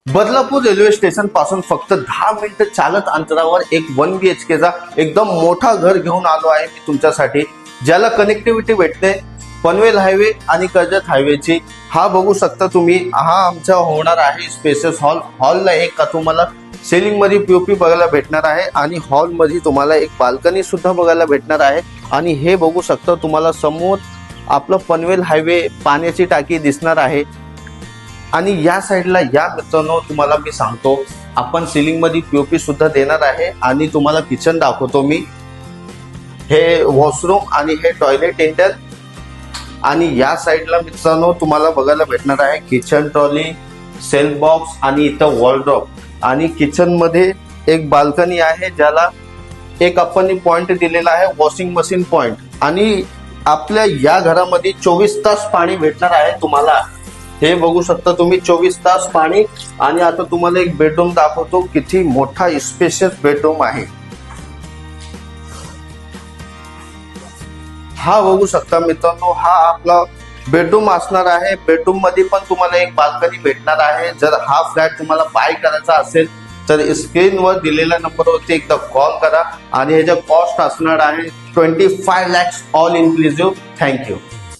Badlapur railway station पासून फक्त 10 मिनिटं चालत अंतरावर एक 1 BHK चा एकदम मोठा घर घेऊन आलो आहे मी तुमच्यासाठी, ज्याला कनेक्टिव्हिटी भेटते पनवेल हायवे आणि कर्जत हायवेची। हा बघू शकता तुम्ही, हा आमचा होणार आहे स्पेसेस हॉल। हॉलला एक तुम्हाला सेलिंग मध्ये पीओपी बघायला भेटणार आहे आणि हॉल मध्ये तुम्हाला एक बाल्कनी सुद्धा बघायला भेटणार आहे। आणि हे बघू शकता तुम्हाला समोर आपलं पनवेल हायवे पाण्याची टाकी दिसणार आहे। आणि या साइडला या मित्रांनो तुम्हाला मी सांगतो, आपण सिलिंग मध्ये पीओपी सुद्धा देणार आहे आणि तुम्हाला किचन दाखवतो मी। हे वॉशरूम आणि हे टॉयलेट एंटर आणि या साइडला मित्रांनो तुम्हाला बघायला भेटणार आहे किचन ट्रॉली, सेल्फ बॉक्स आणि इथं वॉलड्रॉप। आणि किचन मध्ये एक बाल्कनी आहे, ज्याला एक आपण पॉइंट दिलेला आहे वॉशिंग मशीन पॉइंट। आणि आपल्या या घरामध्ये 24 तास पाणी भेटणार आहे तुम्हाला। हे बघू शकता तुम्ही 24 तास पाणी। आणि आता तुम्हाला एक बेडरूम दाखवतो, किती मोठा स्पेशियस बेडरूम आहे। हा बघू शकता मित्रांनो, हा आपला बेडरूम असणार आहे। बेडरूम मध्ये पण तुम्हाला एक बाल्कनी भेटणार आहे। जर हा फ्लॅट तुम्हाला बाय करायचा असेल तर स्क्रीनवर दिलेल्या नंबरवरती एकदा कॉल करा आणि ह्याचा कॉस्ट असणार आहे 25 lakhs ऑल इन्क्लुसिव्ह। थँक्यू।